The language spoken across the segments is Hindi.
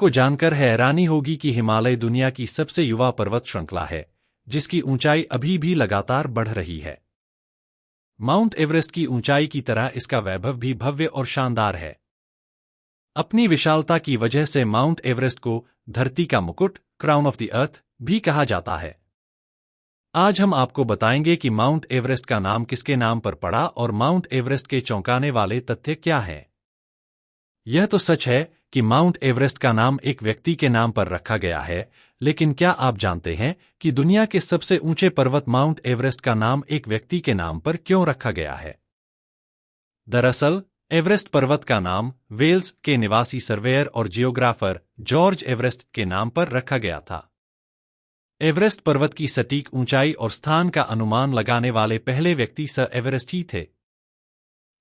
आपको जानकर हैरानी होगी कि हिमालय दुनिया की सबसे युवा पर्वत श्रृंखला है, जिसकी ऊंचाई अभी भी लगातार बढ़ रही है। माउंट एवरेस्ट की ऊंचाई की तरह इसका वैभव भी भव्य और शानदार है। अपनी विशालता की वजह से माउंट एवरेस्ट को धरती का मुकुट, क्राउन ऑफ द अर्थ, भी कहा जाता है। आज हम आपको बताएंगे कि माउंट एवरेस्ट का नाम किसके नाम पर पड़ा और माउंट एवरेस्ट के चौंकाने वाले तथ्य क्या हैं। यह तो सच है कि माउंट एवरेस्ट का नाम एक व्यक्ति के नाम पर रखा गया है, लेकिन क्या आप जानते हैं कि दुनिया के सबसे ऊंचे पर्वत माउंट एवरेस्ट का नाम एक व्यक्ति के नाम पर क्यों रखा गया है? दरअसल, एवरेस्ट पर्वत का नाम वेल्स के निवासी सर्वेयर और जियोग्राफर जॉर्ज एवरेस्ट के नाम पर रखा गया था। एवरेस्ट पर्वत की सटीक ऊंचाई और स्थान का अनुमान लगाने वाले पहले व्यक्ति सर एवरेस्ट ही थे।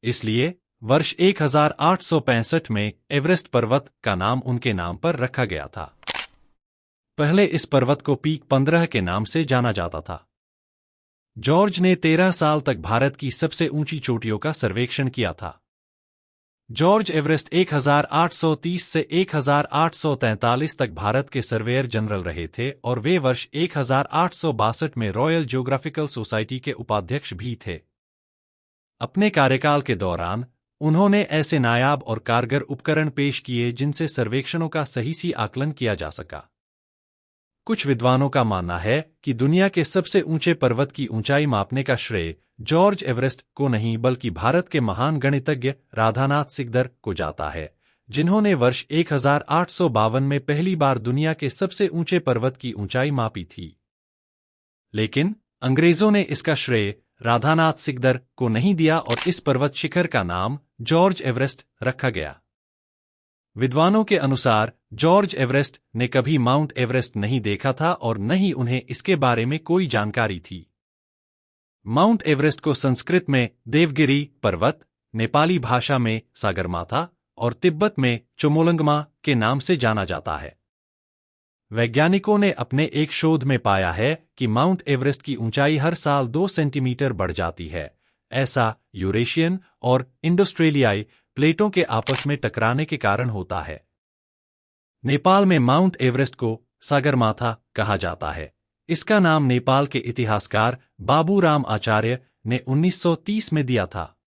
इसलिए वर्ष 1865 में एवरेस्ट पर्वत का नाम उनके नाम पर रखा गया था। पहले इस पर्वत को पीक 15 के नाम से जाना जाता था। जॉर्ज ने 13 साल तक भारत की सबसे ऊंची चोटियों का सर्वेक्षण किया था। जॉर्ज एवरेस्ट 1830 से 1843 तक भारत के सर्वेयर जनरल रहे थे और वे वर्ष 1862 में रॉयल जियोग्राफिकल सोसाइटी के उपाध्यक्ष भी थे। अपने कार्यकाल के दौरान उन्होंने ऐसे नायाब और कारगर उपकरण पेश किए जिनसे सर्वेक्षणों का सही आकलन किया जा सका। कुछ विद्वानों का मानना है कि दुनिया के सबसे ऊंचे पर्वत की ऊंचाई मापने का श्रेय जॉर्ज एवरेस्ट को नहीं बल्कि भारत के महान गणितज्ञ राधानाथ सिकदर को जाता है, जिन्होंने वर्ष 1852 में पहली बार दुनिया के सबसे ऊंचे पर्वत की ऊंचाई मापी थी। लेकिन अंग्रेजों ने इसका श्रेय राधानाथ सिकदर को नहीं दिया और इस पर्वत शिखर का नाम जॉर्ज एवरेस्ट रखा गया। विद्वानों के अनुसार जॉर्ज एवरेस्ट ने कभी माउंट एवरेस्ट नहीं देखा था और न ही उन्हें इसके बारे में कोई जानकारी थी। माउंट एवरेस्ट को संस्कृत में देवगिरी पर्वत, नेपाली भाषा में सागरमाथा और तिब्बत में चोमोलंगमा के नाम से जाना जाता है। वैज्ञानिकों ने अपने एक शोध में पाया है कि माउंट एवरेस्ट की ऊंचाई हर साल 2 सेंटीमीटर बढ़ जाती है। ऐसा यूरेशियन और इंडोस्ट्रेलियाई प्लेटों के आपस में टकराने के कारण होता है। नेपाल में माउंट एवरेस्ट को सागरमाथा कहा जाता है। इसका नाम नेपाल के इतिहासकार बाबूराम आचार्य ने 1930 में दिया था।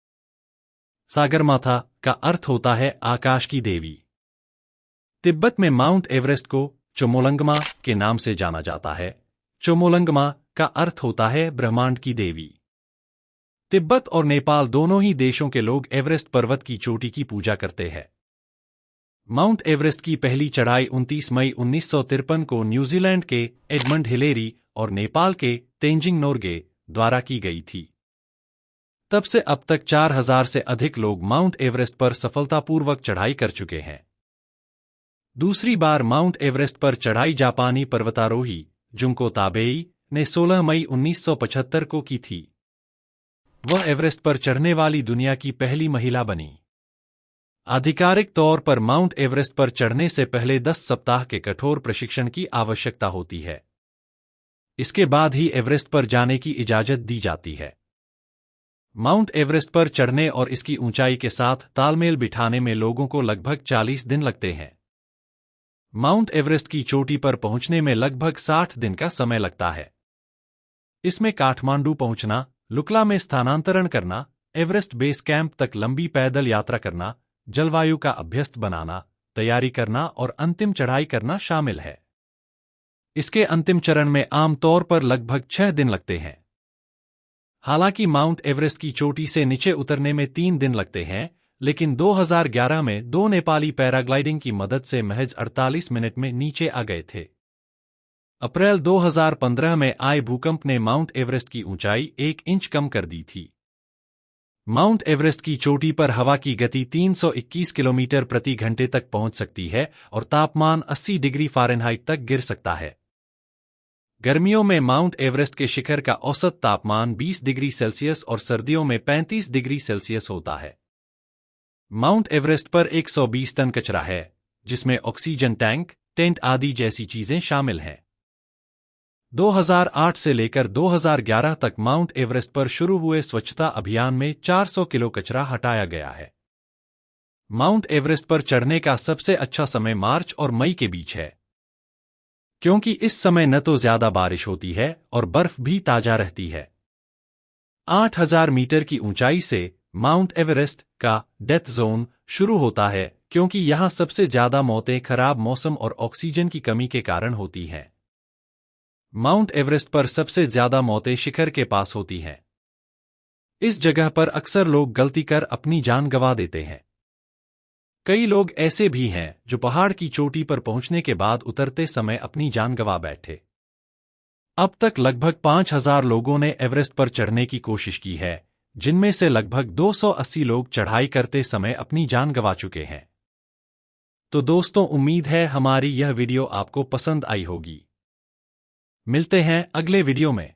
सागरमाथा का अर्थ होता है आकाश की देवी। तिब्बत में माउंट एवरेस्ट को चोमोलंगमा के नाम से जाना जाता है। चोमोलंगमा का अर्थ होता है ब्रह्मांड की देवी। तिब्बत और नेपाल दोनों ही देशों के लोग एवरेस्ट पर्वत की चोटी की पूजा करते हैं। माउंट एवरेस्ट की पहली चढ़ाई 29 मई 1953 को न्यूजीलैंड के एडमंड हिलेरी और नेपाल के तेंजिंग नोर्गे द्वारा की गई थी। तब से अब तक 4000 से अधिक लोग माउंट एवरेस्ट पर सफलतापूर्वक चढ़ाई कर चुके हैं। दूसरी बार माउंट एवरेस्ट पर चढ़ाई जापानी पर्वतारोही जुंको ताबेई ने 16 मई 1975 को की थी। वह एवरेस्ट पर चढ़ने वाली दुनिया की पहली महिला बनी। आधिकारिक तौर पर माउंट एवरेस्ट पर चढ़ने से पहले 10 सप्ताह के कठोर प्रशिक्षण की आवश्यकता होती है। इसके बाद ही एवरेस्ट पर जाने की इजाजत दी जाती है। माउंट एवरेस्ट पर चढ़ने और इसकी ऊंचाई के साथ तालमेल बिठाने में लोगों को लगभग 40 दिन लगते हैं। माउंट एवरेस्ट की चोटी पर पहुंचने में लगभग 60 दिन का समय लगता है। इसमें काठमांडू पहुंचना, लुकला में स्थानांतरण करना, एवरेस्ट बेस कैंप तक लंबी पैदल यात्रा करना, जलवायु का अभ्यस्त बनाना, तैयारी करना और अंतिम चढ़ाई करना शामिल है। इसके अंतिम चरण में आमतौर पर लगभग 6 दिन लगते हैं। हालांकि माउंट एवरेस्ट की चोटी से नीचे उतरने में 3 दिन लगते हैं, लेकिन 2011 में 2 नेपाली पैराग्लाइडिंग की मदद से महज 48 मिनट में नीचे आ गए थे। अप्रैल 2015 में आए भूकंप ने माउंट एवरेस्ट की ऊंचाई 1 इंच कम कर दी थी। माउंट एवरेस्ट की चोटी पर हवा की गति 321 किलोमीटर प्रति घंटे तक पहुंच सकती है और तापमान 80 डिग्री फ़ारेनहाइट तक गिर सकता है। गर्मियों में माउंट एवरेस्ट के शिखर का औसत तापमान 20 डिग्री सेल्सियस और सर्दियों में 35 डिग्री सेल्सियस होता है। माउंट एवरेस्ट पर 120 टन कचरा है, जिसमें ऑक्सीजन टैंक, टेंट आदि जैसी चीजें शामिल हैं। 2008 से लेकर 2011 तक माउंट एवरेस्ट पर शुरू हुए स्वच्छता अभियान में 400 किलो कचरा हटाया गया है। माउंट एवरेस्ट पर चढ़ने का सबसे अच्छा समय मार्च और मई के बीच है, क्योंकि इस समय न तो ज्यादा बारिश होती है और बर्फ भी ताजा रहती है। 8000 मीटर की ऊंचाई से माउंट एवरेस्ट का डेथ जोन शुरू होता है, क्योंकि यहां सबसे ज्यादा मौतें खराब मौसम और ऑक्सीजन की कमी के कारण होती हैं। माउंट एवरेस्ट पर सबसे ज्यादा मौतें शिखर के पास होती हैं। इस जगह पर अक्सर लोग गलती कर अपनी जान गंवा देते हैं। कई लोग ऐसे भी हैं जो पहाड़ की चोटी पर पहुंचने के बाद उतरते समय अपनी जान गंवा बैठे। अब तक लगभग 5000 लोगों ने एवरेस्ट पर चढ़ने की कोशिश की है, जिनमें से लगभग 280 लोग चढ़ाई करते समय अपनी जान गंवा चुके हैं। तो दोस्तों, उम्मीद है हमारी यह वीडियो आपको पसंद आई होगी। मिलते हैं अगले वीडियो में।